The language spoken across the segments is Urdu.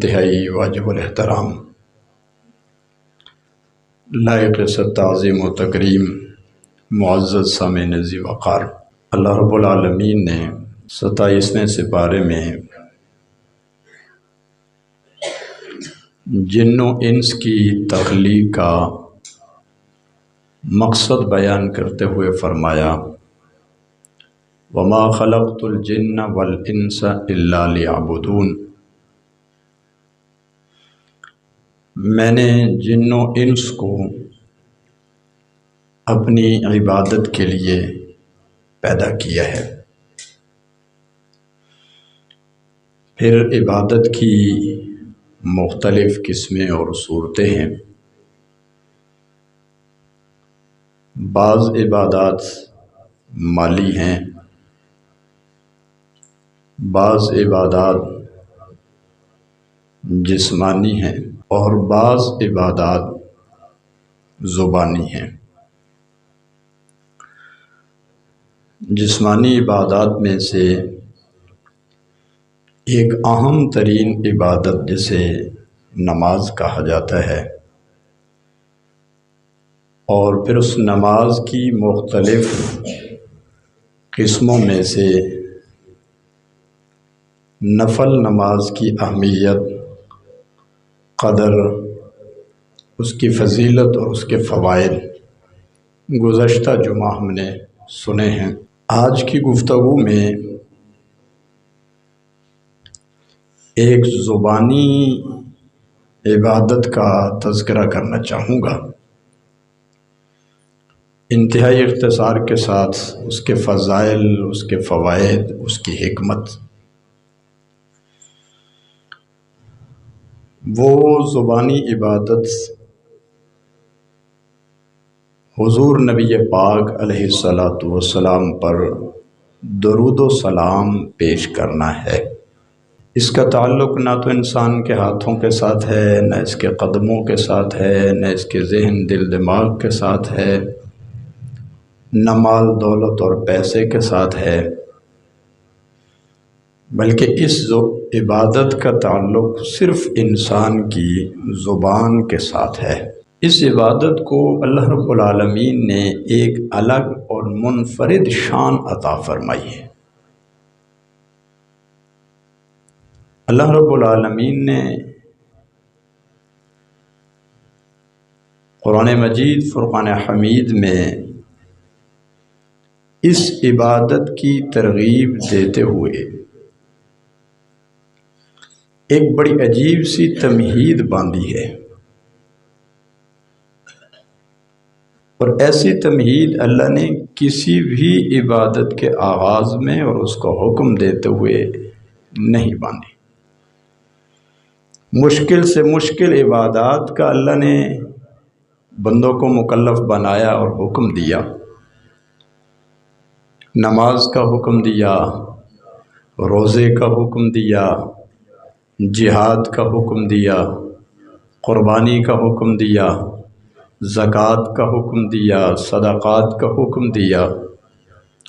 انتہائی واجب الاحترام، لائق تعظیم و تکریم، معزز سامعین ذی وقار، اللہ رب العالمین نے 27ویں سپارے میں جن و انس کی تخلیق کا مقصد بیان کرتے ہوئے فرمایا وَمَا خَلَقْتُ الْجِنَّ وَالْإِنسَ إِلَّا لِيَعْبُدُونَ، میں نے جن و انس کو اپنی عبادت کے لیے پیدا کیا ہے۔ پھر عبادت کی مختلف قسمیں اور صورتیں ہیں۔ بعض عبادات مالی ہیں، بعض عبادات جسمانی ہیں اور بعض عبادات زبانی ہیں۔ جسمانی عبادات میں سے ایک اہم ترین عبادت جسے نماز کہا جاتا ہے، اور پھر اس نماز کی مختلف قسموں میں سے نفل نماز کی اہمیت، قدر، اس کی فضیلت اور اس کے فوائد گزشتہ جمعہ ہم نے سنے ہیں۔ آج کی گفتگو میں ایک زبانی عبادت کا تذکرہ کرنا چاہوں گا، انتہائی اختصار کے ساتھ اس کے فضائل، اس کے فوائد، اس کی حکمت۔ وہ زبانی عبادت حضور نبی پاک علیہ الصلاۃ والسلام پر درود و سلام پیش کرنا ہے۔ اس کا تعلق نہ تو انسان کے ہاتھوں کے ساتھ ہے، نہ اس کے قدموں کے ساتھ ہے، نہ اس کے ذہن دل دماغ کے ساتھ ہے، نہ مال دولت اور پیسے کے ساتھ ہے، بلکہ اس عبادت کا تعلق صرف انسان کی زبان کے ساتھ ہے۔ اس عبادت کو اللہ رب العالمین نے ایک الگ اور منفرد شان عطا فرمائی ہے۔ اللہ رب العالمین نے قرآن مجید فرقان حمید میں اس عبادت کی ترغیب دیتے ہوئے ایک بڑی عجیب سی تمہید باندھی ہے، اور ایسی تمہید اللہ نے کسی بھی عبادت کے آغاز میں اور اس کو حکم دیتے ہوئے نہیں باندھی۔ مشکل سے مشکل عبادات کا اللہ نے بندوں کو مکلف بنایا اور حکم دیا۔ نماز کا حکم دیا، روزے کا حکم دیا، جہاد کا حکم دیا، قربانی کا حکم دیا، زکوٰۃ کا حکم دیا، صدقات کا حکم دیا،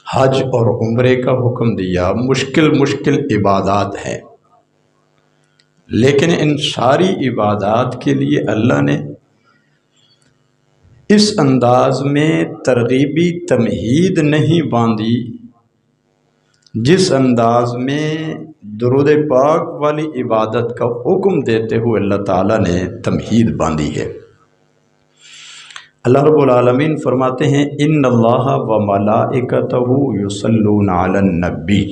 حج اور عمرے کا حکم دیا۔ مشکل عبادات ہیں، لیکن ان ساری عبادات کے لیے اللہ نے اس انداز میں ترغیبی تمہید نہیں باندھی جس انداز میں درود پاک والی عبادت کا حکم دیتے ہوئے اللہ تعالیٰ نے تمہید باندھی ہے۔ اللہ رب العالمین فرماتے ہیں ان اللہ و ملائکتہ یصلون علی النبی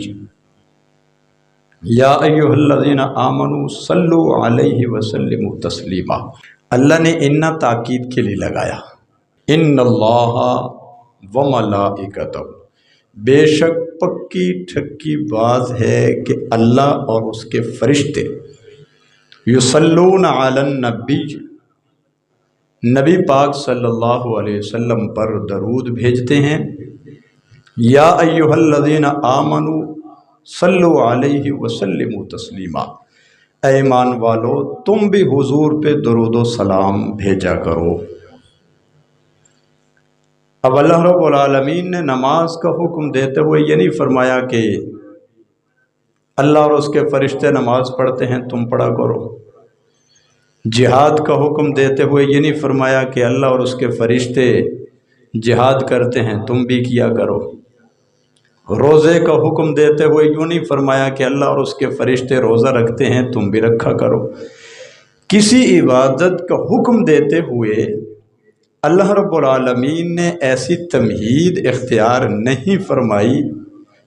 یا ایھا الذین آمنوا صلوا علیہ وسلموا تسلیما۔ اللہ نے ان تاکید کے لیے لگایا، ان اللہ و ملائکتہ، بے شک پکی ٹھکی بات ہے کہ اللہ اور اس کے فرشتے یصلون علی النبی، نبی پاک صلی اللہ علیہ وسلم پر درود بھیجتے ہیں۔ یا ایھا الذین آمنوا صلوا علیہ وسلموا تسلیما، اے ایمان والو تم بھی حضور پہ درود و سلام بھیجا کرو۔ اب اللہ رب العالمین نے نماز کا حکم دیتے ہوئے یہ نہیں فرمایا کہ اللہ اور اس کے فرشتے نماز پڑھتے ہیں تم پڑھا کرو، جہاد کا حکم دیتے ہوئے یہ نہیں فرمایا کہ اللہ اور اس کے فرشتے جہاد کرتے ہیں تم بھی کیا کرو۔ روزے کا حکم دیتے ہوئے یوں نہیں فرمایا کہ اللہ اور اس کے فرشتے روزہ رکھتے ہیں تم بھی رکھا کرو۔ کسی عبادت کا حکم دیتے ہوئے اللہ رب العالمین نے ایسی تمہید اختیار نہیں فرمائی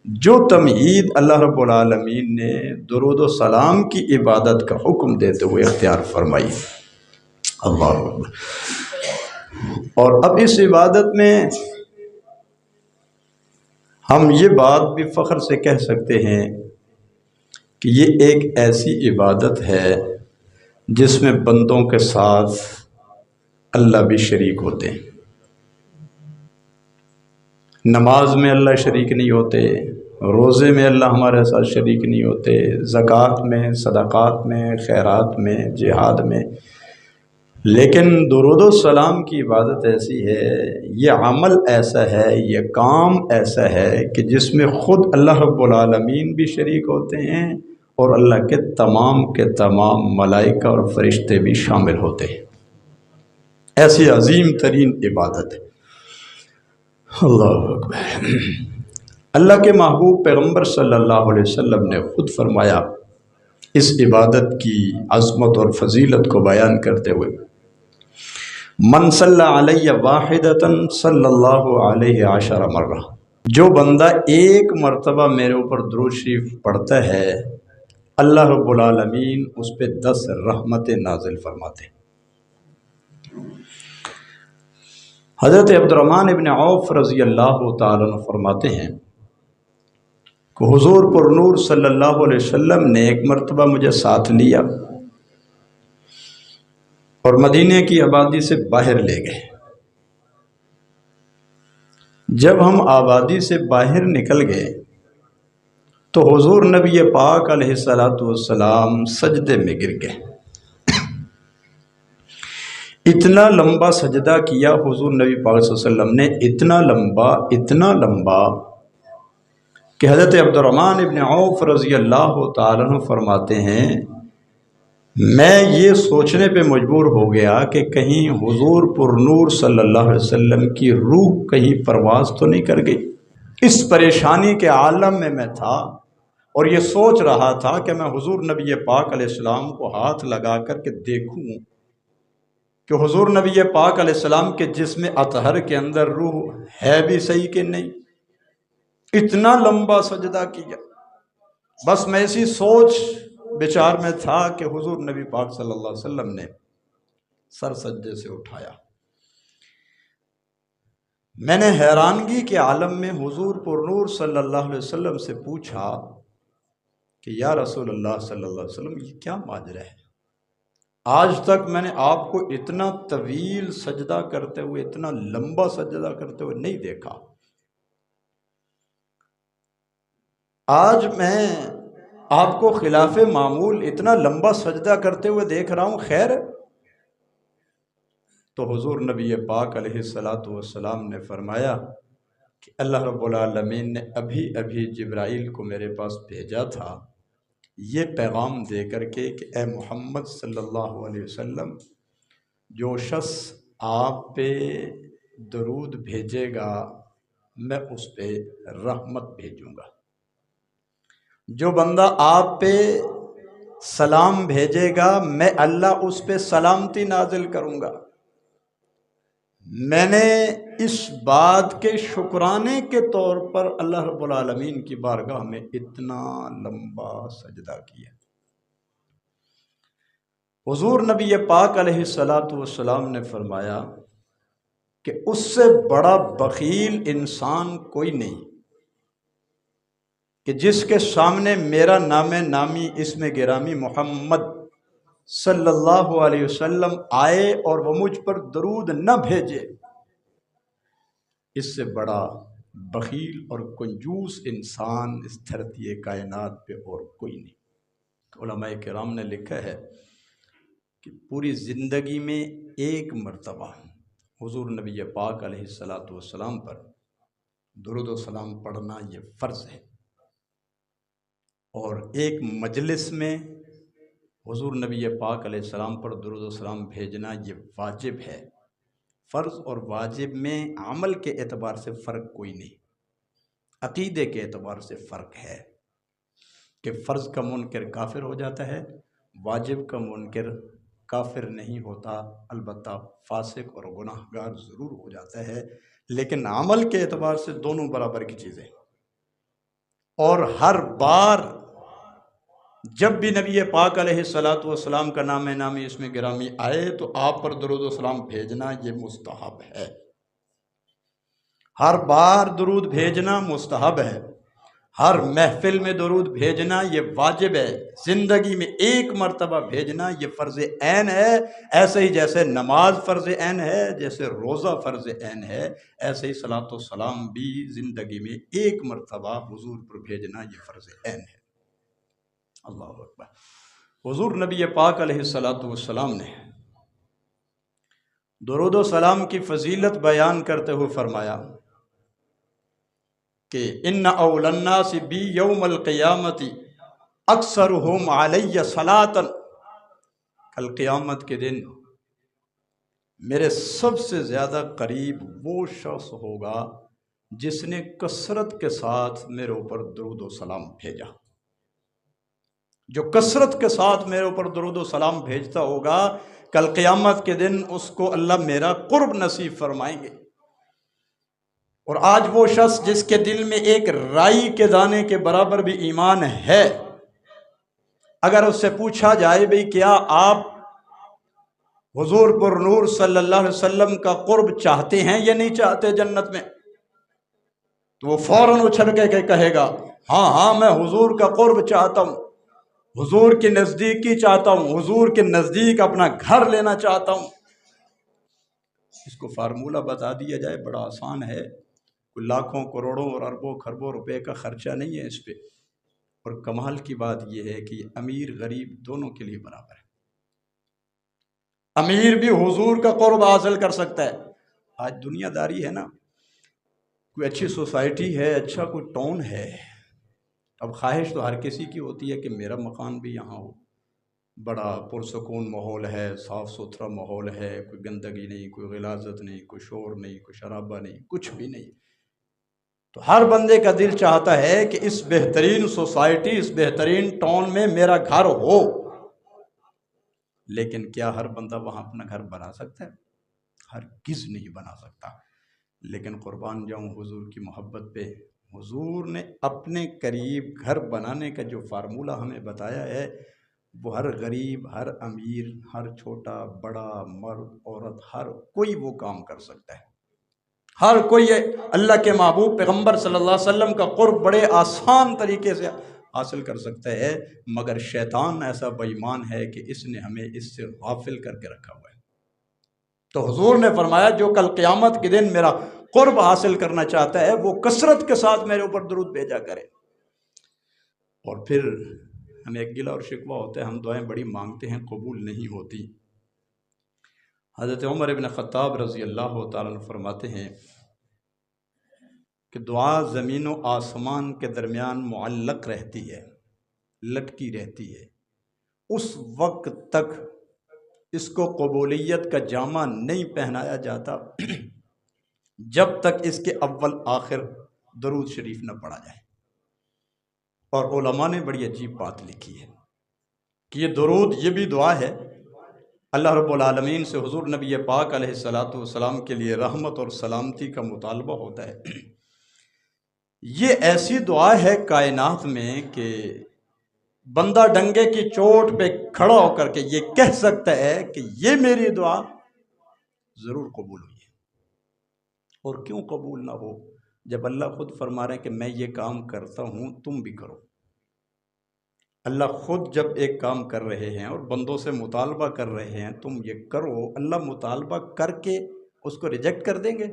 جو تمہید اللہ رب العالمین نے درود و سلام کی عبادت کا حکم دیتے ہوئے اختیار فرمائی۔ اللہ اکبر۔ اور اب اس عبادت میں ہم یہ بات بھی فخر سے کہہ سکتے ہیں کہ یہ ایک ایسی عبادت ہے جس میں بندوں کے ساتھ اللہ بھی شریک ہوتے ہیں۔ نماز میں اللہ شریک نہیں ہوتے، روزے میں اللہ ہمارے ساتھ شریک نہیں ہوتے، زکوٰۃ میں، صدقات میں، خیرات میں، جہاد میں، لیکن درود و سلام کی عبادت ایسی ہے، یہ عمل ایسا ہے، یہ کام ایسا ہے کہ جس میں خود اللہ رب العالمین بھی شریک ہوتے ہیں اور اللہ کے تمام ملائکہ اور فرشتے بھی شامل ہوتے ہیں۔ ایسی عظیم ترین عبادت ہے۔ اللہ اکبر۔ اللہ کے محبوب پیغمبر صلی اللہ علیہ وسلم نے خود فرمایا اس عبادت کی عظمت اور فضیلت کو بیان کرتے ہوئے، من صلی علیہ واحدۃ صلی اللہ علیہ عشر مرہ، جو بندہ ایک مرتبہ میرے اوپر درود شریف پڑھتا ہے اللہ رب العالمین اس پہ 10 رحمتیں نازل فرماتے ہیں۔ حضرت عبد الرحمن ابن عوف رضی اللہ تعالیٰ عنہ فرماتے ہیں کہ حضور پر نور صلی اللہ علیہ وسلم نے ایک مرتبہ مجھے ساتھ لیا اور مدینے کی آبادی سے باہر لے گئے۔ جب ہم آبادی سے باہر نکل گئے تو حضور نبی پاک علیہ السلام سجدے میں گر گئے۔ اتنا لمبا سجدہ کیا حضور نبی پاک صلی اللہ علیہ وسلم نے، اتنا لمبا کہ حضرت عبد الرحمن ابن عوف رضی اللہ تعالیٰ عنہ فرماتے ہیں میں یہ سوچنے پہ مجبور ہو گیا کہ کہیں حضور پر نور صلی اللہ علیہ وسلم کی روح کہیں پرواز تو نہیں کر گئی۔ اس پریشانی کے عالم میں تھا اور یہ سوچ رہا تھا کہ میں حضور نبی پاک علیہ السلام کو ہاتھ لگا کر کے دیکھوں کہ حضور نبی پاک علیہ السلام کے جسم اطہر کے اندر روح ہے بھی صحیح کہ نہیں۔ اتنا لمبا سجدہ کیا، بس میں اسی سوچ بچار میں تھا کہ حضور نبی پاک صلی اللہ علیہ وسلم نے سر سجدے سے اٹھایا۔ میں نے حیرانگی کے عالم میں حضور پر نور صلی اللہ علیہ وسلم سے پوچھا کہ یا رسول اللہ صلی اللہ علیہ وسلم یہ کیا ماجرا ہے؟ آج تک میں نے آپ کو اتنا طویل سجدہ کرتے ہوئے، اتنا لمبا سجدہ کرتے ہوئے نہیں دیکھا۔ آج میں آپ کو خلاف معمول اتنا لمبا سجدہ کرتے ہوئے دیکھ رہا ہوں، خیر؟ تو حضور نبی پاک علیہ السلام نے فرمایا کہ اللہ رب العالمین نے ابھی جبرائیل کو میرے پاس بھیجا تھا یہ پیغام دے کر کے کہ اے محمد صلی اللہ علیہ وسلم، جو شخص آپ پہ درود بھیجے گا میں اس پہ رحمت بھیجوں گا، جو بندہ آپ پہ سلام بھیجے گا میں اللہ اس پہ سلامتی نازل کروں گا۔ میں نے اس بات کے شکرانے کے طور پر اللہ رب العالمین کی بارگاہ میں اتنا لمبا سجدہ کیا۔ حضور نبی پاک علیہ السلام نے فرمایا کہ اس سے بڑا بخیل انسان کوئی نہیں کہ جس کے سامنے میرا نام نامی اسم گرامی محمد صلی اللہ علیہ وسلم آئے اور وہ مجھ پر درود نہ بھیجے، اس سے بڑا بخیل اور کنجوس انسان اس دھرتی کائنات پہ اور کوئی نہیں۔ علماء کرام نے لکھا ہے کہ پوری زندگی میں ایک مرتبہ حضور نبی پاک علیہ السلام پر درود و سلام پڑھنا یہ فرض ہے، اور ایک مجلس میں حضور نبی پاک علیہ السلام پر درود و سلام بھیجنا یہ واجب ہے۔ فرض اور واجب میں عمل کے اعتبار سے فرق کوئی نہیں، عقیدے کے اعتبار سے فرق ہے کہ فرض کا منکر کافر ہو جاتا ہے، واجب کا منکر کافر نہیں ہوتا، البتہ فاسق اور گناہ گار ضرور ہو جاتا ہے، لیکن عمل کے اعتبار سے دونوں برابر کی چیزیں۔ اور ہر بار جب بھی نبی پاک علیہ السلام کا نام نامی اس میں گرامی آئے تو آپ پر درود و سلام بھیجنا یہ مستحب ہے، ہر بار درود بھیجنا مستحب ہے، ہر محفل میں درود بھیجنا یہ واجب ہے، زندگی میں ایک مرتبہ بھیجنا یہ فرض عین ہے۔ ایسے ہی جیسے نماز فرض عین ہے، جیسے روزہ فرض عین ہے، ایسے ہی صلاۃ و سلام بھی زندگی میں ایک مرتبہ حضور پر بھیجنا یہ فرض عین ہے۔ اللہ اکبر۔ حضور نبی پاک علیہ السلام نے درود و سلام کی فضیلت بیان کرتے ہوئے فرمایا کہ ان اول الناس بی یوم القیامت اکثرہم علی صلاۃ، کل قیامت کے دن میرے سب سے زیادہ قریب وہ شخص ہوگا جس نے کثرت کے ساتھ میرے اوپر درود و سلام بھیجا، جو کثرت کے ساتھ میرے اوپر درود و سلام بھیجتا ہوگا کل قیامت کے دن اس کو اللہ میرا قرب نصیب فرمائیں گے۔ اور آج وہ شخص جس کے دل میں ایک رائی کے دانے کے برابر بھی ایمان ہے، اگر اس سے پوچھا جائے بھئی کیا آپ حضور پر نور صلی اللہ علیہ وسلم کا قرب چاہتے ہیں یا نہیں چاہتے جنت میں، تو وہ فوراً اچھل کے کہے گا ہاں ہاں میں حضور کا قرب چاہتا ہوں، حضور کے نزدیکی چاہتا ہوں، حضور کے نزدیک اپنا گھر لینا چاہتا ہوں۔ اس کو فارمولہ بتا دیا جائے بڑا آسان ہے، کوئی لاکھوں کروڑوں اور اربوں خربوں روپے کا خرچہ نہیں ہے اس پہ، اور کمال کی بات یہ ہے کہ امیر غریب دونوں کے لیے برابر ہے۔ امیر بھی حضور کا قرب حاصل کر سکتا ہے۔ آج دنیا داری ہے نا، کوئی اچھی سوسائٹی ہے، اچھا کوئی ٹاؤن ہے، اب خواہش تو ہر کسی کی ہوتی ہے کہ میرا مکان بھی یہاں ہو، بڑا پرسکون ماحول ہے، صاف ستھرا ماحول ہے، کوئی گندگی نہیں، کوئی غلاظت نہیں، کوئی شور نہیں، کوئی شرابہ نہیں، کچھ بھی نہیں۔ تو ہر بندے کا دل چاہتا ہے کہ اس بہترین سوسائٹی، اس بہترین ٹاؤن میں میرا گھر ہو، لیکن کیا ہر بندہ وہاں اپنا گھر بنا سکتا ہے؟ ہرگز نہیں بنا سکتا۔ لیکن قربان جاؤں حضور کی محبت پہ، حضور نے اپنے قریب گھر بنانے کا جو فارمولہ ہمیں بتایا ہے وہ ہر غریب، ہر امیر، ہر چھوٹا بڑا، مرد عورت، ہر کوئی وہ کام کر سکتا ہے۔ ہر کوئی اللہ کے محبوب پیغمبر صلی اللہ علیہ وسلم کا قرب بڑے آسان طریقے سے حاصل کر سکتا ہے، مگر شیطان ایسا بے ایمان ہے کہ اس نے ہمیں اس سے غافل کر کے رکھا ہوا ہے۔ تو حضور نے فرمایا جو کل قیامت کے دن میرا قرب حاصل کرنا چاہتا ہے وہ کثرت کے ساتھ میرے اوپر درود بھیجا کرے۔ اور پھر ہمیں ایک گلہ اور شکوہ ہوتا ہے، ہم دعائیں بڑی مانگتے ہیں قبول نہیں ہوتی۔ حضرت عمر ابن خطاب رضی اللہ تعالیٰ عنہ فرماتے ہیں کہ دعا زمین و آسمان کے درمیان معلق رہتی ہے، لٹکی رہتی ہے، اس وقت تک اس کو قبولیت کا جامہ نہیں پہنایا جاتا جب تک اس کے اول آخر درود شریف نہ پڑھا جائے۔ اور علماء نے بڑی عجیب بات لکھی ہے کہ یہ درود، یہ بھی دعا ہے، اللہ رب العالمین سے حضور نبی پاک علیہ السلام کے لیے رحمت اور سلامتی کا مطالبہ ہوتا ہے۔ یہ ایسی دعا ہے کائنات میں کہ بندہ ڈنگے کی چوٹ پہ کھڑا ہو کر کے یہ کہہ سکتا ہے کہ یہ میری دعا ضرور قبول ہوئی ہے۔ اور کیوں قبول نہ ہو جب اللہ خود فرما رہے ہیں کہ میں یہ کام کرتا ہوں تم بھی کرو۔ اللہ خود جب ایک کام کر رہے ہیں اور بندوں سے مطالبہ کر رہے ہیں تم یہ کرو، اللہ مطالبہ کر کے اس کو ریجیکٹ کر دیں گے؟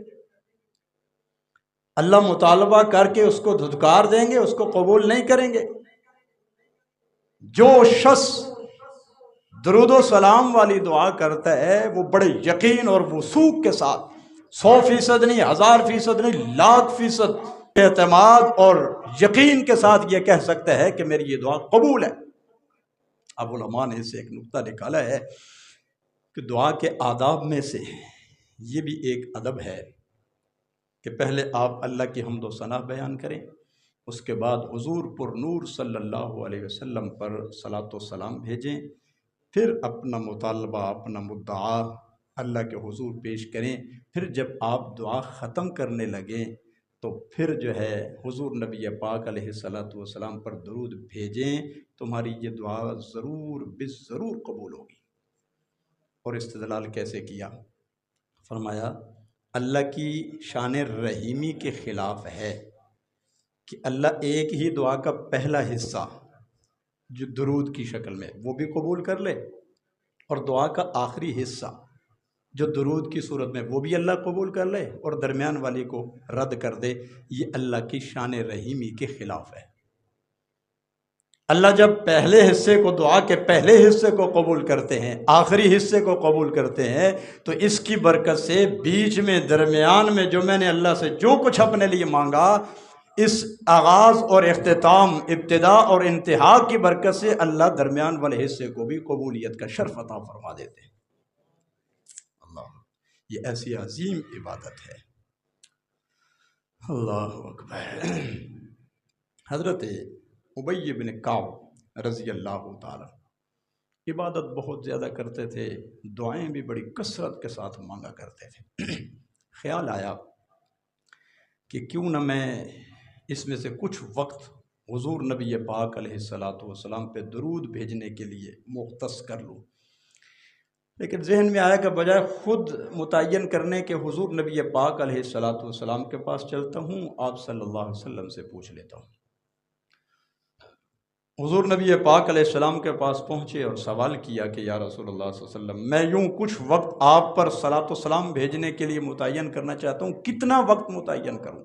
اللہ مطالبہ کر کے اس کو دھتکار دیں گے، اس کو قبول نہیں کریں گے؟ جو شخص درود و سلام والی دعا کرتا ہے وہ بڑے یقین اور وثوق کے ساتھ، 100% نہیں، 1000% نہیں، 1,00,000% اعتماد اور یقین کے ساتھ یہ کہہ سکتا ہے کہ میری یہ دعا قبول ہے۔ اب علماء نے اسے ایک نقطہ نکالا ہے کہ دعا کے آداب میں سے یہ بھی ایک ادب ہے کہ پہلے آپ اللہ کی حمد و ثنا بیان کریں، اس کے بعد حضور پر نور صلی اللہ علیہ وسلم پر صلاۃ و سلام بھیجیں، پھر اپنا مطالبہ، اپنا مدعا اللہ کے حضور پیش کریں، پھر جب آپ دعا ختم کرنے لگیں تو پھر جو ہے حضور نبی پاک علیہ الصلاۃ والسلام پر درود بھیجیں، تمہاری یہ دعا ضرور بالضرور قبول ہوگی۔ اور استدلال کیسے کیا؟ فرمایا اللہ کی شان رحیمی کے خلاف ہے کہ اللہ ایک ہی دعا کا پہلا حصہ جو درود کی شکل میں وہ بھی قبول کر لے، اور دعا کا آخری حصہ جو درود کی صورت میں وہ بھی اللہ قبول کر لے، اور درمیان والی کو رد کر دے۔ یہ اللہ کی شان رحیمی کے خلاف ہے۔ اللہ جب پہلے حصے کو، دعا کے پہلے حصے کو قبول کرتے ہیں، آخری حصے کو قبول کرتے ہیں، تو اس کی برکت سے بیچ میں، درمیان میں جو میں نے اللہ سے جو کچھ اپنے لیے مانگا، اس آغاز اور اختتام، ابتدا اور انتہا کی برکت سے اللہ درمیان والے حصے کو بھی قبولیت کا شرف عطا فرما دیتے ہیں۔ اللہ، یہ ایسی عظیم عبادت ہے۔ اللہ اکبر۔ حضرت ابی بن کعب رضی اللہ تعالی عبادت بہت زیادہ کرتے تھے، دعائیں بھی بڑی کثرت کے ساتھ مانگا کرتے تھے۔ خیال آیا کہ کیوں نہ میں اس میں سے کچھ وقت حضور نبی پاک علیہ الصلاۃ والسلام پہ درود بھیجنے کے لیے مختص کر لوں، لیکن ذہن میں آیا کہ بجائے خود متعین کرنے کے حضور نبی پاک علیہ الصلاۃ والسلام کے پاس چلتا ہوں، آپ صلی اللہ علیہ وسلم سے پوچھ لیتا ہوں۔ حضور نبی پاک علیہ السلام کے پاس پہنچے اور سوال کیا کہ یا رسول اللہ صلی اللہ علیہ وسلم، میں یوں کچھ وقت آپ پر صلاۃ و سلام بھیجنے کے لیے متعین کرنا چاہتا ہوں، کتنا وقت متعین کروں؟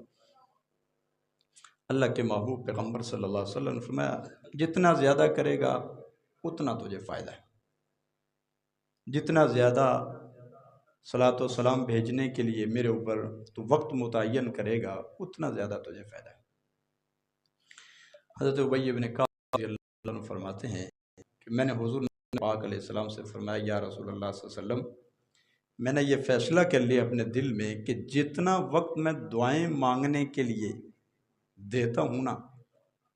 اللہ کے محبوب پیغمبر صلی اللہ علیہ وسلم نے فرمایا، جتنا زیادہ کرے گا اتنا تجھے فائدہ ہے، جتنا زیادہ صلاۃ و سلام بھیجنے کے لیے میرے اوپر تو وقت متعین کرے گا اتنا زیادہ تجھے فائدہ ہے۔ حضرت ابی بن کعب رضی اللہ عنہ فرماتے ہیں کہ میں نے حضور پاک علیہ السلام سے فرمایا، یا رسول اللہ صلی اللہ علیہ وسلم، میں نے یہ فیصلہ کر لیا اپنے دل میں کہ جتنا وقت میں دعائیں مانگنے کے لیے دیتا ہوں نا،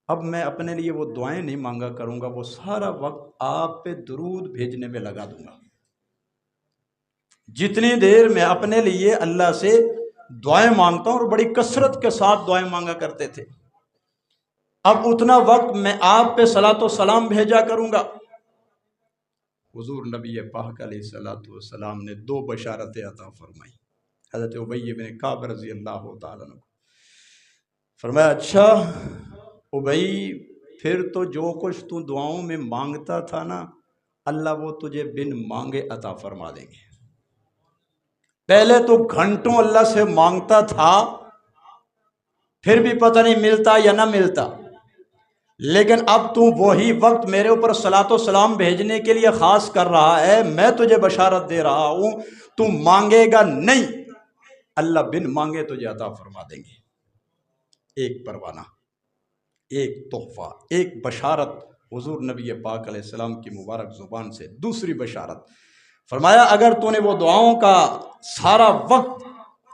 اب میں اپنے لیے وہ دعائیں نہیں مانگا کروں گا، وہ سارا وقت آپ پہ درود بھیجنے میں لگا دوں گا۔ جتنی دیر میں اپنے لیے اللہ سے دعائیں مانگتا ہوں، اور بڑی کثرت کے ساتھ دعائیں مانگا کرتے تھے، اب اتنا وقت میں آپ پہ صلاۃ و سلام بھیجا کروں گا۔ حضور نبی پاک علیہ الصلاۃ والسلام نے دو بشارتیں عطا فرمائی حضرت ابی بن کعب رضی اللہ تعالیٰ عنہ کو۔ فرمایا، اچھا ابی، پھر تو جو کچھ تو دعاؤں میں مانگتا تھا نا، اللہ وہ تجھے بن مانگے عطا فرما دیں گے۔ پہلے تو گھنٹوں اللہ سے مانگتا تھا، پھر بھی پتہ نہیں ملتا یا نہ ملتا، لیکن اب تو وہی وقت میرے اوپر صلاۃ و سلام بھیجنے کے لیے خاص کر رہا ہے، میں تجھے بشارت دے رہا ہوں، تو مانگے گا نہیں، اللہ بن مانگے تجھے عطا فرما دیں گے۔ ایک پروانہ، ایک تحفہ، ایک بشارت حضور نبی پاک علیہ السلام کی مبارک زبان سے۔ دوسری بشارت فرمایا، اگر تو نے وہ دعاؤں کا سارا وقت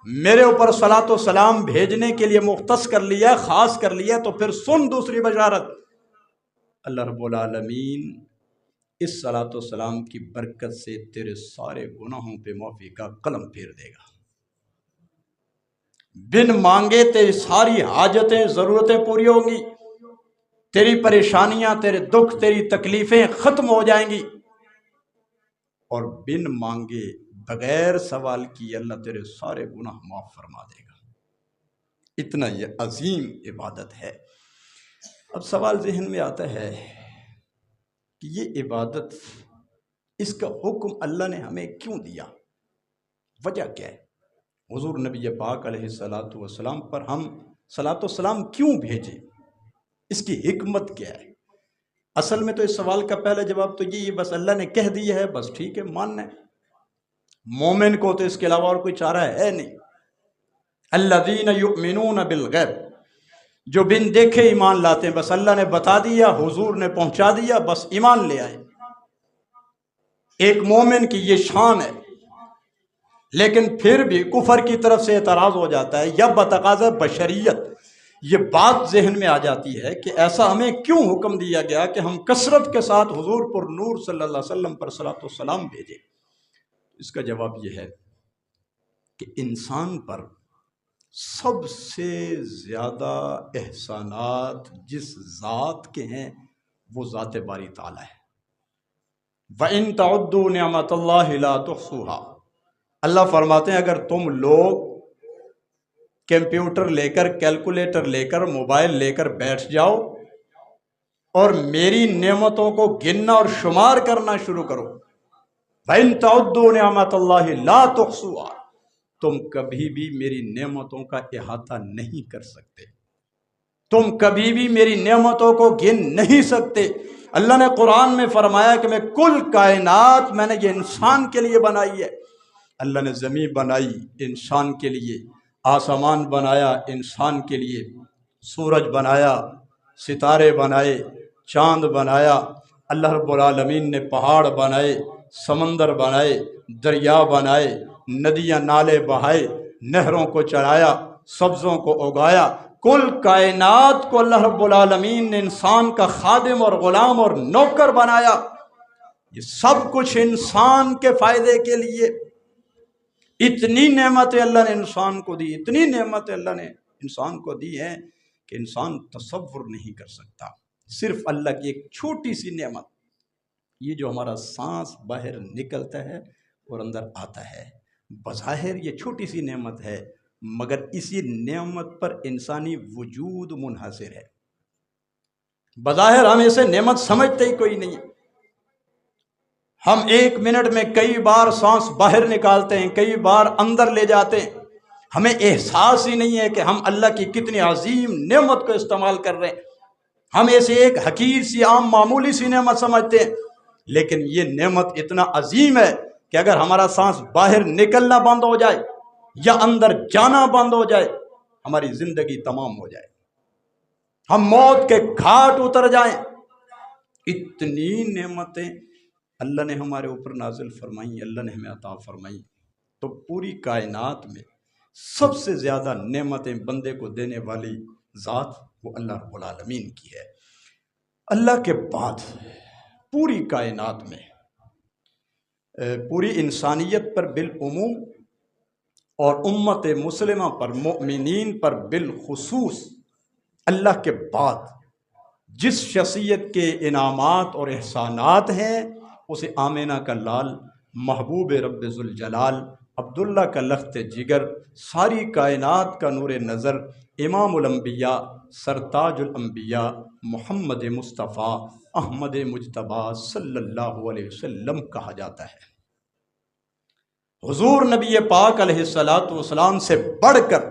میرے اوپر صلاۃ و سلام بھیجنے کے لیے مختص کر لیا، خاص کر لیا، تو پھر سن دوسری بشارت، اللہ رب العالمین اس صلاۃ و سلام کی برکت سے تیرے سارے گناہوں پہ معافی کا قلم پھیر دے گا۔ بن مانگے تیری ساری حاجتیں، ضرورتیں پوری ہوں گی، تیری پریشانیاں، تیرے دکھ، تیری تکلیفیں ختم ہو جائیں گی، اور بن مانگے بغیر سوال کی اللہ تیرے سارے گناہ معاف فرما دے گا۔ اتنا یہ عظیم عبادت ہے۔ اب سوال ذہن میں آتا ہے کہ یہ عبادت، اس کا حکم اللہ نے ہمیں کیوں دیا؟ وجہ کیا ہے؟ حضور نبی پاک علیہ الصلاۃ والسلام پر ہم صلاۃ و سلام کیوں بھیجیں؟ اس کی حکمت کیا ہے؟ اصل میں تو اس سوال کا پہلا جواب تو یہی ہے، بس اللہ نے کہہ دیا ہے، بس ٹھیک ہے، ماننا ہے۔ مومن کو تو اس کے علاوہ اور کوئی چارہ ہے نہیں۔ الذین یؤمنون بالغیب، جو بن دیکھے ایمان لاتے ہیں، بس اللہ نے بتا دیا، حضور نے پہنچا دیا، بس ایمان لے آئے۔ ایک مومن کی یہ شان ہے، لیکن پھر بھی کفر کی طرف سے اعتراض ہو جاتا ہے یا بتقاضا بشریت یہ بات ذہن میں آ جاتی ہے کہ ایسا ہمیں کیوں حکم دیا گیا کہ ہم کثرت کے ساتھ حضور پر نور صلی اللہ علیہ وسلم پر صلاۃ والسلام بھیجیں۔ اس کا جواب یہ ہے کہ انسان پر سب سے زیادہ احسانات جس ذات کے ہیں وہ ذات باری تعالیٰ ہے۔ وَإِن تَعُدُّوا نِعْمَةَ اللَّهِ لَا تُحْصُوهَا، اللہ فرماتے ہیں اگر تم لوگ کمپیوٹر لے کر، کیلکولیٹر لے کر، موبائل لے کر بیٹھ جاؤ اور میری نعمتوں کو گننا اور شمار کرنا شروع کرو، وَإِن تَعُدُّوا نِعْمَةَ اللَّهِ لَا تُحْصُوهَا، تم کبھی بھی میری نعمتوں کا احاطہ نہیں کر سکتے، تم کبھی بھی میری نعمتوں کو گن نہیں سکتے۔ اللہ نے قرآن میں فرمایا کہ میں کل کائنات میں نے یہ انسان کے لیے بنائی ہے۔ اللہ نے زمین بنائی انسان کے لیے، آسمان بنایا انسان کے لیے، سورج بنایا، ستارے بنائے، چاند بنایا، اللہ رب العالمین نے پہاڑ بنائے، سمندر بنائے، دریا بنائے، ندیاں نالے بہائے، نہروں کو چلایا، سبزوں کو اگایا۔ کل کائنات کو اللہ رب العالمین نے انسان کا خادم اور غلام اور نوکر بنایا۔ یہ سب کچھ انسان کے فائدے کے لیے۔ اتنی نعمتیں اللہ نے انسان کو دی، اتنی نعمتیں اللہ نے انسان کو دی ہیں کہ انسان تصور نہیں کر سکتا۔ صرف اللہ کی ایک چھوٹی سی نعمت، یہ جو ہمارا سانس باہر نکلتا ہے اور اندر آتا ہے، بظاہر یہ چھوٹی سی نعمت ہے، مگر اسی نعمت پر انسانی وجود منحصر ہے۔ بظاہر ہم اسے نعمت سمجھتے ہی کوئی نہیں، ہم ایک منٹ میں کئی بار سانس باہر نکالتے ہیں، کئی بار اندر لے جاتے ہیں، ہمیں احساس ہی نہیں ہے کہ ہم اللہ کی کتنی عظیم نعمت کو استعمال کر رہے ہیں۔ ہم اسے ایک حقیر سی عام معمولی سی نعمت سمجھتے ہیں، لیکن یہ نعمت اتنا عظیم ہے کہ اگر ہمارا سانس باہر نکلنا بند ہو جائے یا اندر جانا بند ہو جائے، ہماری زندگی تمام ہو جائے، ہم موت کے گھاٹ اتر جائیں۔ اتنی نعمتیں اللہ نے ہمارے اوپر نازل فرمائی، اللہ نے ہمیں عطا فرمائی۔ تو پوری کائنات میں سب سے زیادہ نعمتیں بندے کو دینے والی ذات وہ اللہ رب العالمین کی ہے۔ اللہ کے بعد پوری کائنات میں، پوری انسانیت پر بالعموم اور امت مسلمہ پر، مؤمنین پر بالخصوص، اللہ کے بعد جس شخصیت کے انعامات اور احسانات ہیں اسے آمینہ کا لال، محبوب رب ذوالجلال، عبداللہ کا لخت جگر، ساری کائنات کا نور نظر، امام الانبیاء، سرتاج الانبیاء، محمد مصطفیٰ احمد مجتبیٰ صلی اللہ علیہ وسلم کہا جاتا ہے۔ حضور نبی پاک علیہ السلام سے بڑھ کر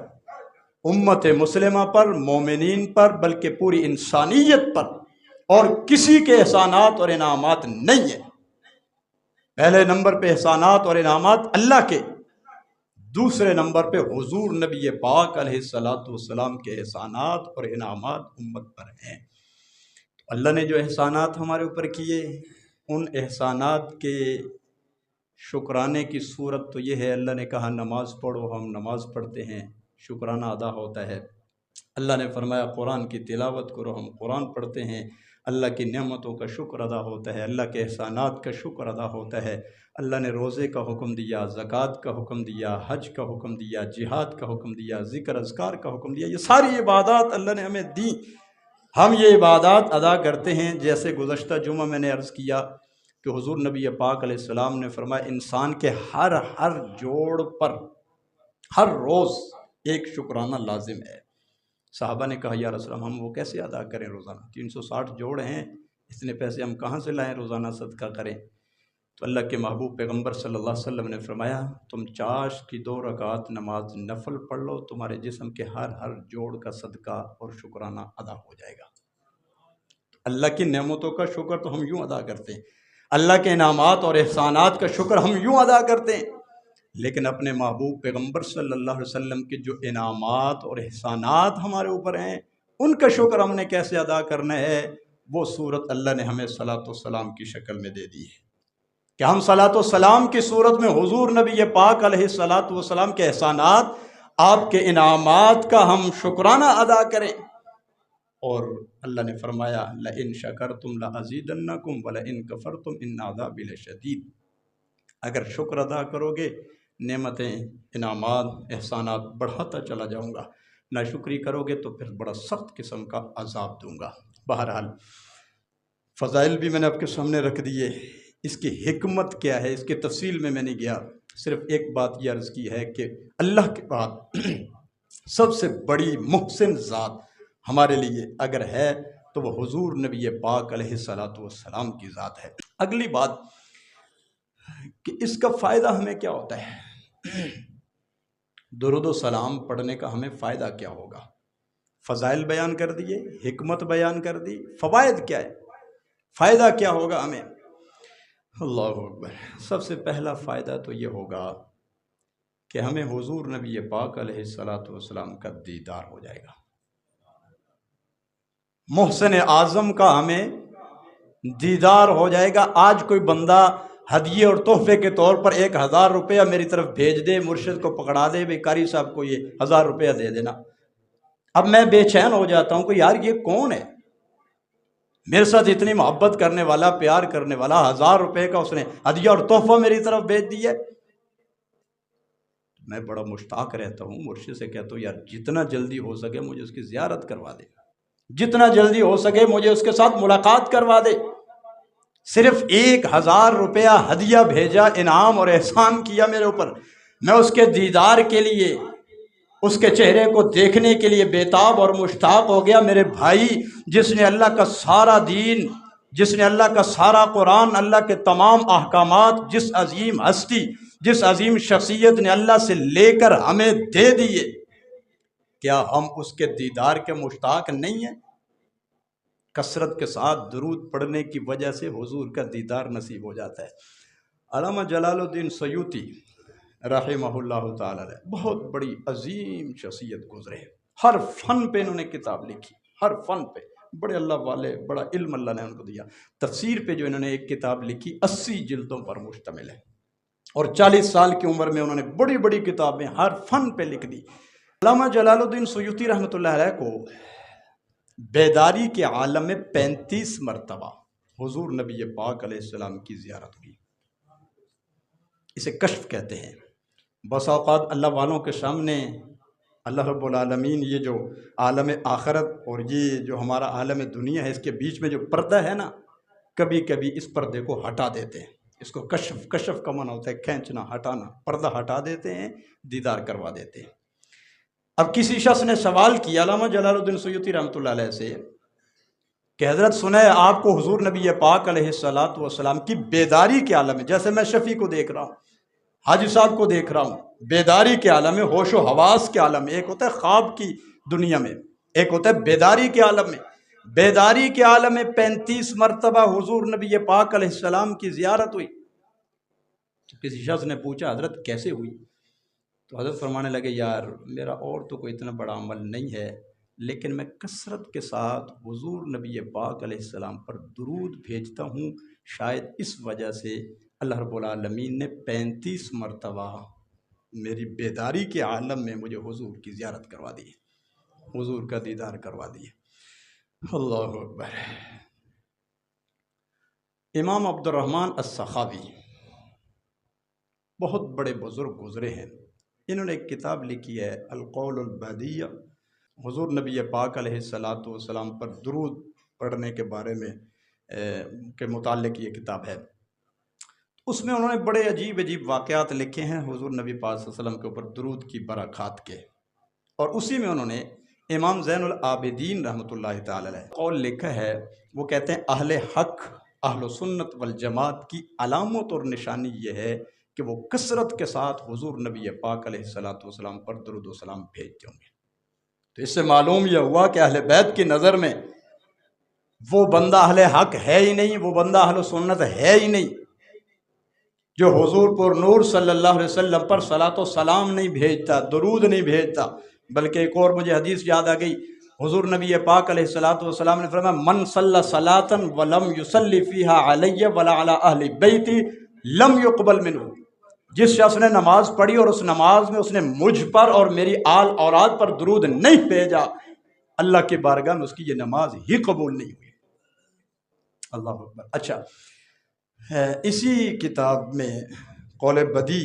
امت مسلمہ پر، مومنین پر، بلکہ پوری انسانیت پر اور کسی کے احسانات اور انعامات نہیں ہیں۔ پہلے نمبر پہ احسانات اور انعامات اللہ کے، دوسرے نمبر پہ حضور نبی پاک علیہ السلام کے احسانات اور انعامات امت پر ہیں۔ اللہ نے جو احسانات ہمارے اوپر کیے، ان احسانات کے شکرانے کی صورت تو یہ ہے، اللہ نے کہا نماز پڑھو، ہم نماز پڑھتے ہیں، شکرانہ ادا ہوتا ہے۔ اللہ نے فرمایا قرآن کی تلاوت کرو، ہم قرآن پڑھتے ہیں، اللہ کی نعمتوں کا شکر ادا ہوتا ہے، اللہ کے احسانات کا شکر ادا ہوتا ہے۔ اللہ نے روزے کا حکم دیا، زکوٰۃ کا حکم دیا، حج کا حکم دیا، جہاد کا حکم دیا، ذکر اذکار کا حکم دیا۔ یہ ساری عبادات اللہ نے ہمیں دیں، ہم یہ عبادات ادا کرتے ہیں۔ جیسے گزشتہ جمعہ میں نے عرض کیا کہ حضور نبی پاک علیہ السلام نے فرمایا انسان کے ہر جوڑ پر ہر روز ایک شکرانہ لازم ہے۔ صحابہ نے کہا یا رسول اللہ ہم وہ کیسے ادا کریں روزانہ، 360 جوڑ ہیں، اتنے پیسے ہم کہاں سے لائیں روزانہ صدقہ کریں؟ تو اللہ کے محبوب پیغمبر صلی اللہ علیہ وسلم نے فرمایا تم چاشت کی 2 رکعت نماز نفل پڑھ لو، تمہارے جسم کے ہر جوڑ کا صدقہ اور شکرانہ ادا ہو جائے گا۔ اللہ کی نعمتوں کا شکر تو ہم یوں ادا کرتے ہیں، اللہ کے انعامات اور احسانات کا شکر ہم یوں ادا کرتے ہیں، لیکن اپنے محبوب پیغمبر صلی اللہ علیہ وسلم کے جو انعامات اور احسانات ہمارے اوپر ہیں ان کا شکر ہم نے کیسے ادا کرنا ہے، وہ صورت اللہ نے ہمیں صلاۃ والسلام کی شکل میں دے دی ہے۔ کہ ہم صلاۃ و سلام کی صورت میں حضور نبی پاک علیہ الصلاۃ والسلام کے احسانات، آپ کے انعامات کا ہم شکرانہ ادا کریں۔ اور اللہ نے فرمایا لَإِن شَكَرْتُمْ لَأَزِيدَنَّكُمْ وَلَإِن كَفَرْتُمْ إِنَّ عَذَابِي لَشَدِيدٌ۔ اگر شکر ادا کرو گے، نعمتیں، انعامات، احسانات بڑھاتا چلا جاؤں گا، ناشکری کرو گے تو پھر بڑا سخت قسم کا عذاب دوں گا۔ بہرحال فضائل بھی میں نے آپ کے سامنے رکھ دیے، اس کی حکمت کیا ہے، اس کی تفصیل میں نہیں گیا، صرف ایک بات یہ عرض کی ہے کہ اللہ کے بعد سب سے بڑی محسن ذات ہمارے لیے اگر ہے تو وہ حضور نبی پاک علیہ الصلاۃ والسلام کی ذات ہے۔ اگلی بات کہ اس کا فائدہ ہمیں کیا ہوتا ہے، درود و سلام پڑھنے کا ہمیں فائدہ کیا ہوگا؟ فضائل بیان کر دیے، حکمت بیان کر دی، فوائد کیا ہے، فائدہ کیا ہوگا ہمیں؟ اللہ اکبر۔ سب سے پہلا فائدہ تو یہ ہوگا کہ ہمیں حضور نبی پاک علیہ الصلاۃ والسلام کا دیدار ہو جائے گا۔ محسن اعظم کا ہمیں دیدار ہو جائے گا۔ آج کوئی بندہ ہدیے اور تحفے کے طور پر 1000 روپیہ میری طرف بھیج دے، مرشد کو پکڑا دے، بھئی قاری صاحب کو یہ 1000 روپیہ دے دینا، اب میں بے چین ہو جاتا ہوں کہ یار یہ کون ہے، میرے ساتھ اتنی محبت کرنے والا، پیار کرنے والا، 1000 روپے کا اس نے ہدیہ اور تحفہ میری طرف بھیج دیا۔ میں بڑا مشتاق رہتا ہوں، مرشد سے کہتا ہوں یار جتنا جلدی ہو سکے مجھے اس کی زیارت کروا دے، جتنا جلدی ہو سکے مجھے اس کے ساتھ ملاقات کروا دے۔ صرف 1000 روپیہ ہدیہ بھیجا، انعام اور احسان کیا میرے اوپر، میں اس کے دیدار کے لیے، اس کے چہرے کو دیکھنے کے لیے بےتاب اور مشتاق ہو گیا۔ میرے بھائی، جس نے اللہ کا سارا دین، جس نے اللہ کا سارا قرآن، اللہ کے تمام احکامات، جس عظیم ہستی، جس عظیم شخصیت نے اللہ سے لے کر ہمیں دے دیے، کیا ہم اس کے دیدار کے مشتاق نہیں ہیں؟ کثرت کے ساتھ درود پڑھنے کی وجہ سے حضور کا دیدار نصیب ہو جاتا ہے۔ علامہ جلال الدین سیوطی رحمہ اللہ تعالی بہت بڑی عظیم شخصیت گزرے، ہر فن پہ انہوں نے کتاب لکھی، ہر فن پہ بڑے اللہ والے، بڑا علم اللہ نے ان کو دیا۔ تفسیر پہ جو انہوں نے ایک کتاب لکھی 80 جلدوں پر مشتمل ہے، اور 40 سال کی عمر میں انہوں نے بڑی بڑی کتابیں ہر فن پہ لکھ دی۔ علامہ جلال الدین سیوطی رحمۃ اللہ علیہ کو بیداری کے عالم میں 35 مرتبہ حضور نبی پاک علیہ السلام کی زیارت ہوئی۔ اسے کشف کہتے ہیں۔ بس اوقات اللہ والوں کے سامنے اللہ رب العالمین یہ جو عالم آخرت اور یہ جو ہمارا عالم دنیا ہے، اس کے بیچ میں جو پردہ ہے نا، کبھی کبھی اس پردے کو ہٹا دیتے ہیں۔ اس کو کشف کا معنی ہوتا ہے کھینچنا، ہٹانا، پردہ ہٹا دیتے ہیں، دیدار کروا دیتے ہیں۔ اب کسی شخص نے سوال کیا علامہ جلال الدین سیوطی رحمۃ اللہ علیہ سے کہ حضرت سنا ہے آپ کو حضور نبی پاک علیہ الصلاۃ والسلام کی بیداری کے عالم میں، جیسے میں شفیع کو دیکھ رہا ہوں، حاجی صاحب کو دیکھ رہا ہوں، بیداری کے عالم میں، ہوش و حواس کے عالم میں، ایک ہوتا ہے خواب کی دنیا میں، ایک ہوتا ہے بیداری کے عالم میں۔ بیداری کے عالم میں 35 مرتبہ حضور نبی پاک علیہ السلام کی زیارت ہوئی۔ تو کسی شخص نے پوچھا حضرت کیسے ہوئی؟ تو حضرت فرمانے لگے یار میرا اور تو کوئی اتنا بڑا عمل نہیں ہے، لیکن میں کثرت کے ساتھ حضور نبی پاک علیہ السلام پر درود بھیجتا ہوں، شاید اس وجہ سے اللہ رب العالمین نے 35 مرتبہ میری بیداری کے عالم میں مجھے حضور کی زیارت کروا دی، حضور کا دیدار کروا دی۔ اللہ اکبر۔ امام عبد الرحمن السخاوی بہت بڑے بزرگ گزرے ہیں، انہوں نے ایک کتاب لکھی ہے القول البدیع، حضور نبی پاک علیہ الصلاۃ والسلام پر درود پڑھنے کے بارے میں کے متعلق یہ کتاب ہے۔ اس میں انہوں نے بڑے عجیب عجیب واقعات لکھے ہیں حضور نبی پاک صلی اللہ علیہ وسلم کے اوپر درود کی برکات کے، اور اسی میں انہوں نے امام زین العابدین رحمۃ اللہ تعالی علیہ قول لکھا ہے، وہ کہتے ہیں اہل حق، اہل سنت والجماعت کی علامت اور نشانی یہ ہے کہ وہ کثرت کے ساتھ حضور نبی پاک علیہ الصلاۃ والسلام پر درود و سلام بھیجتے ہوں گے۔ تو اس سے معلوم یہ ہوا کہ اہل بیت کی نظر میں وہ بندہ اہل حق ہے ہی نہیں، وہ بندہ اہل سنت ہے ہی نہیں جو حضور پر نور صلی اللہ علیہ وسلم پر صلاۃ و سلام نہیں بھیجتا، درود نہیں بھیجتا۔ بلکہ ایک اور مجھے حدیث یاد آ گئی، حضور نبی پاک علیہ الصلاۃ والسلام نے فرمایا من صلی صلاۃ ولم یصلی فیہا علی ولا علی اہل بیتی لم یقبل منہ، جس شخص نے نماز پڑھی اور اس نماز میں اس نے مجھ پر اور میری آل اولاد پر درود نہیں بھیجا، اللہ کی بارگاہ میں اس کی یہ نماز ہی قبول نہیں ہوئی۔ اللہ اکبر۔ اچھا، اسی کتاب میں قول بدی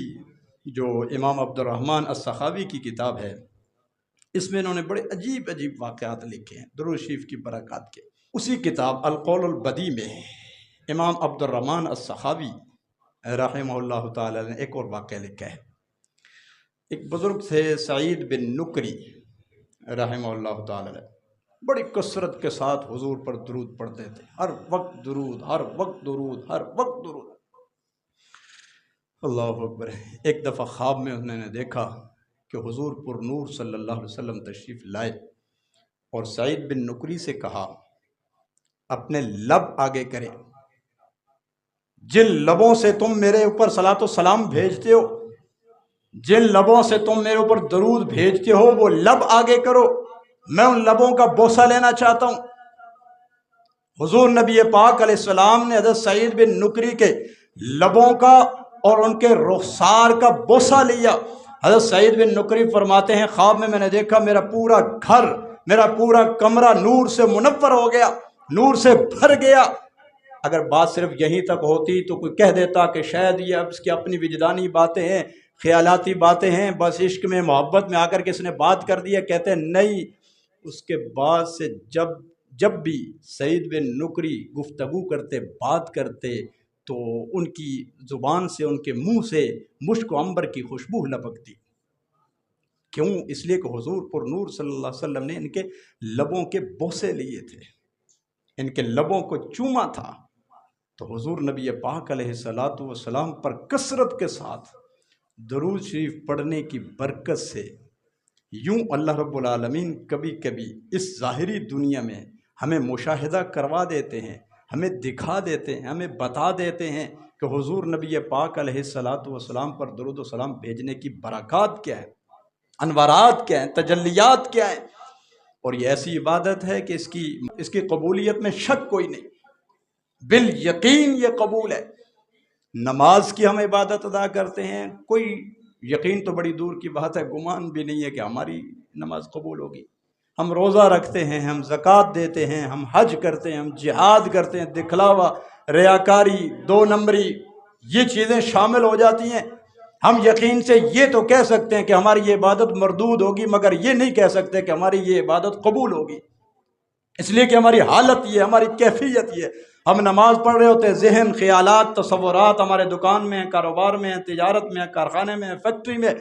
جو امام عبد الرحمن السخاوی کی کتاب ہے، اس میں انہوں نے بڑے عجیب عجیب واقعات لکھے ہیں درود شریف کی برکات کے۔ اسی کتاب القول البدی میں امام عبد الرحمن السخاوی رحمہ اللہ تعالی نے ایک اور واقعہ لکھا ہے۔ ایک بزرگ تھے سعید بن نکری رحمہ اللہ تعالی نے، بڑی کثرت کے ساتھ حضور پر درود پڑھتے تھے، ہر وقت درود، ہر وقت درود، ہر وقت درود۔ اللہ اکبر۔ ایک دفعہ خواب میں انہوں نے دیکھا کہ حضور پر نور صلی اللہ علیہ وسلم تشریف لائے اور سعید بن نکری سے کہا اپنے لب آگے کریں، جن لبوں سے تم میرے اوپر صلاۃ و سلام بھیجتے ہو، جن لبوں سے تم میرے اوپر درود بھیجتے ہو، وہ لب آگے کرو، میں ان لبوں کا بوسہ لینا چاہتا ہوں۔ حضور نبی پاک علیہ السلام نے حضرت سعید بن نکری کے لبوں کا اور ان کے رخسار کا بوسہ لیا۔ حضرت سعید بن نکری فرماتے ہیں خواب میں نے دیکھا میرا پورا گھر، میرا پورا کمرہ نور سے منور ہو گیا، نور سے بھر گیا۔ اگر بات صرف یہیں تک ہوتی تو کوئی کہہ دیتا کہ شاید یہ اب اس کی اپنی وجدانی باتیں ہیں، خیالاتی باتیں ہیں، بس عشق میں محبت میں آ کر کے اس نے بات کر دی ہے۔ کہتے ہیں نہیں، اس کے بعد سے جب بھی سعید بن نکری گفتگو کرتے، بات کرتے، تو ان کی زبان سے، ان کے منہ سے مشک و عنبر کی خوشبو لپکتی۔ کیوں؟ اس لیے کہ حضور پر نور صلی اللہ علیہ وسلم نے ان کے لبوں کے بوسے لیے تھے، ان کے لبوں کو چوما تھا۔ تو حضور نبی پاک علیہ الصلاۃ والسلام پر کثرت کے ساتھ درود شریف پڑھنے کی برکت سے یوں اللہ رب العالمین کبھی کبھی اس ظاہری دنیا میں ہمیں مشاہدہ کروا دیتے ہیں، ہمیں دکھا دیتے ہیں، ہمیں بتا دیتے ہیں کہ حضور نبی پاک علیہ الصلاۃ والسلام پر درود و سلام بھیجنے کی برکات کیا ہے، انوارات کیا ہیں، تجلیات کیا ہیں۔ اور یہ ایسی عبادت ہے کہ اس کی قبولیت میں شک کوئی نہیں، بالیقین یہ قبول ہے۔ نماز کی ہم عبادت ادا کرتے ہیں، کوئی یقین تو بڑی دور کی بات ہے، گمان بھی نہیں ہے کہ ہماری نماز قبول ہوگی۔ ہم روزہ رکھتے ہیں، ہم زکوٰۃ دیتے ہیں، ہم حج کرتے ہیں، ہم جہاد کرتے ہیں، دکھلاوا، ریاکاری، دو نمبری، یہ چیزیں شامل ہو جاتی ہیں۔ ہم یقین سے یہ تو کہہ سکتے ہیں کہ ہماری یہ عبادت مردود ہوگی، مگر یہ نہیں کہہ سکتے کہ ہماری یہ عبادت قبول ہوگی، اس لیے کہ ہماری حالت یہ، ہماری کیفیت یہ۔ ہم نماز پڑھ رہے ہوتے ہیں، ذہن، خیالات، تصورات ہمارے دکان میں ہیں، کاروبار میں ہیں، تجارت میں ہیں، کارخانے میں ہیں، فیکٹری میں۔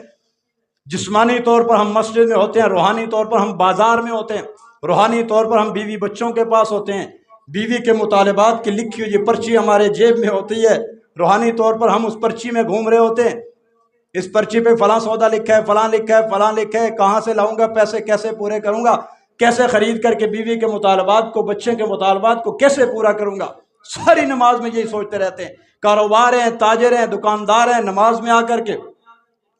جسمانی طور پر ہم مسجد میں ہوتے ہیں، روحانی طور پر ہم بازار میں ہوتے ہیں، روحانی طور پر ہم بیوی بچوں کے پاس ہوتے ہیں، بیوی کے مطالبات کی لکھی ہوئی پرچی ہمارے جیب میں ہوتی ہے، روحانی طور پر ہم اس پرچی میں گھوم رہے ہوتے ہیں، اس پرچی پہ فلاں سودا لکھا ہے، فلاں لکھا ہے، فلاں لکھا ہے، کہاں سے لاؤں گا پیسے، کیسے پورے کروں گا، کیسے خرید کر کے بیوی کے مطالبات کو، بچے کے مطالبات کو کیسے پورا کروں گا۔ ساری نماز میں یہی سوچتے رہتے ہیں۔ کاروبار ہیں، تاجر ہیں، دکاندار ہیں، نماز میں آ کر کے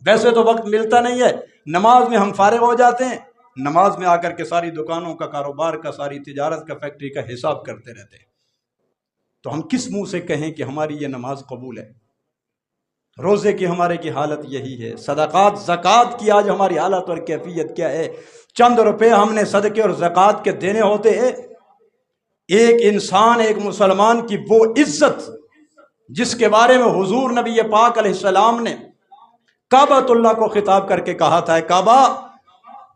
ویسے تو وقت ملتا نہیں ہے، نماز میں ہم فارغ ہو جاتے ہیں، نماز میں آ کر کے ساری دکانوں کا، کاروبار کا، ساری تجارت کا، فیکٹری کا حساب کرتے رہتے ہیں۔ تو ہم کس منہ سے کہیں کہ ہماری یہ نماز قبول ہے؟ روزے کی ہمارے کی حالت یہی ہے، صدقات زکوٰۃ کی آج ہماری حالت اور کیفیت کیا ہے؟ چند روپے ہم نے صدقے اور زکوٰۃ کے دینے ہوتے ہیں۔ ایک انسان، ایک مسلمان کی وہ عزت جس کے بارے میں حضور نبی پاک علیہ السلام نے کعبۃ اللہ کو خطاب کر کے کہا تھا، کعبہ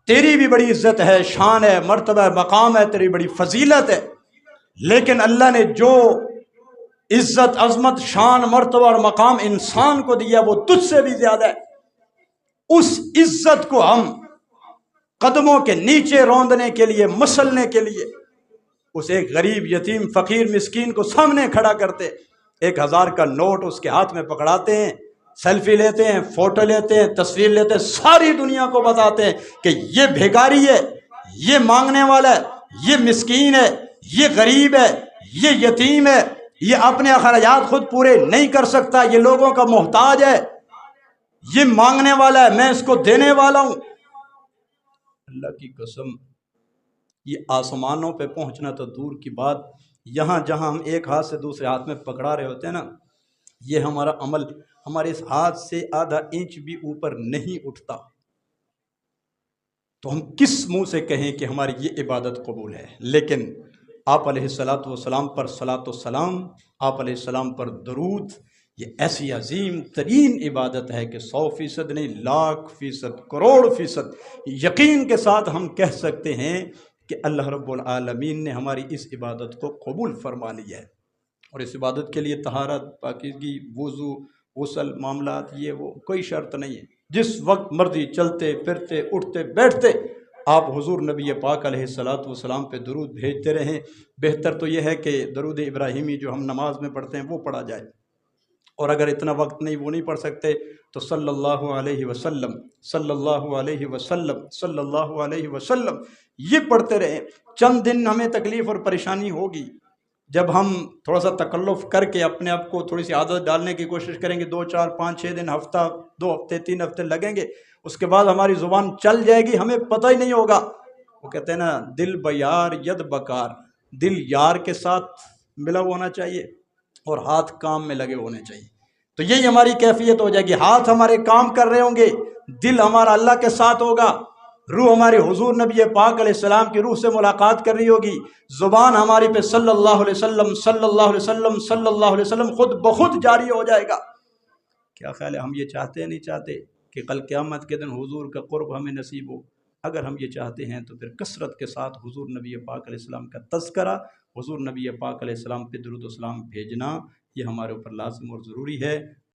تیری بھی بڑی عزت ہے، شان ہے، مرتبہ مقام ہے، تیری بڑی فضیلت ہے، لیکن اللہ نے جو عزت، عظمت، شان، مرتبہ اور مقام انسان کو دیا وہ تجھ سے بھی زیادہ ہے۔ اس عزت کو ہم قدموں کے نیچے روندنے کے لیے، مسلنے کے لیے اس ایک غریب، یتیم، فقیر، مسکین کو سامنے کھڑا کرتے، 1000 کا نوٹ اس کے ہاتھ میں پکڑاتے ہیں، سیلفی لیتے ہیں، فوٹو لیتے ہیں، تصویر لیتے ہیں، ساری دنیا کو بتاتے ہیں کہ یہ بھیکاری ہے، یہ مانگنے والا ہے، یہ مسکین ہے، یہ غریب ہے، یہ یتیم ہے، یہ اپنے اخراجات خود پورے نہیں کر سکتا، یہ لوگوں کا محتاج ہے، یہ مانگنے والا ہے، میں اس کو دینے والا ہوں۔ اللہ کی قسم، یہ آسمانوں پہ پہنچنا تو دور کی بات، یہاں جہاں ہم ایک ہاتھ سے دوسرے ہاتھ میں پکڑا رہے ہوتے ہیں نا، یہ ہمارا عمل ہمارے اس ہاتھ سے آدھا انچ بھی اوپر نہیں اٹھتا، تو ہم کس منہ سے کہیں کہ ہماری یہ عبادت قبول ہے؟ لیکن آپ علیہ الصلاۃ والسلام پر صلاۃ والسلام، آپ علیہ السلام پر درود، یہ ایسی عظیم ترین عبادت ہے کہ 100% نہیں، 1,00,000%، کروڑ فیصد یقین کے ساتھ ہم کہہ سکتے ہیں کہ اللہ رب العالمین نے ہماری اس عبادت کو قبول فرما لیا ہے۔ اور اس عبادت کے لیے طہارت، پاکیزگی، وضو، غسل، معاملات، یہ وہ کوئی شرط نہیں ہے، جس وقت مرضی چلتے پھرتے اٹھتے بیٹھتے آپ حضور نبی پاک علیہ الصلاۃ والسلام پہ درود بھیجتے رہیں۔ بہتر تو یہ ہے کہ درود ابراہیمی جو ہم نماز میں پڑھتے ہیں وہ پڑھا جائے، اور اگر اتنا وقت نہیں، وہ نہیں پڑھ سکتے، تو صلی اللہ علیہ وسلم، صلی اللہ علیہ وسلم، صلی اللہ علیہ وسلم یہ پڑھتے رہیں۔ چند دن ہمیں تکلیف اور پریشانی ہوگی، جب ہم تھوڑا سا تکلف کر کے اپنے آپ کو تھوڑی سی عادت ڈالنے کی کوشش کریں گے، 2 4 5 6 دن، ہفتہ، 2 ہفتے، 3 ہفتے لگیں گے، اس کے بعد ہماری زبان چل جائے گی، ہمیں پتہ ہی نہیں ہوگا۔ وہ کہتے ہیں نا، دل بیار ید بکار، دل یار کے ساتھ ملا ہونا چاہیے اور ہاتھ کام میں لگے ہونے چاہیے، تو یہی ہماری کیفیت ہو جائے گی۔ ہاتھ ہمارے کام کر رہے ہوں گے، دل ہمارا اللہ کے ساتھ ہوگا، روح ہماری حضور نبی پاک علیہ السلام کی روح سے ملاقات کر رہی ہوگی، زبان ہماری پہ صلی اللہ علیہ وسلم، صلی اللہ علیہ وسلم، صلی اللہ علیہ وسلم خود بخود جاری ہو جائے گا۔ کیا خیال ہے، ہم یہ چاہتے ہیں نہیں چاہتے کہ کل قیامت کے دن حضور کا قرب ہمیں نصیب ہو؟ اگر ہم یہ چاہتے ہیں تو پھر کثرت کے ساتھ حضور نبی پاک علیہ السلام کا تذکرہ، حضور نبی پاک علیہ السلام پہ درود و سلام بھیجنا، یہ ہمارے اوپر لازم اور ضروری ہے۔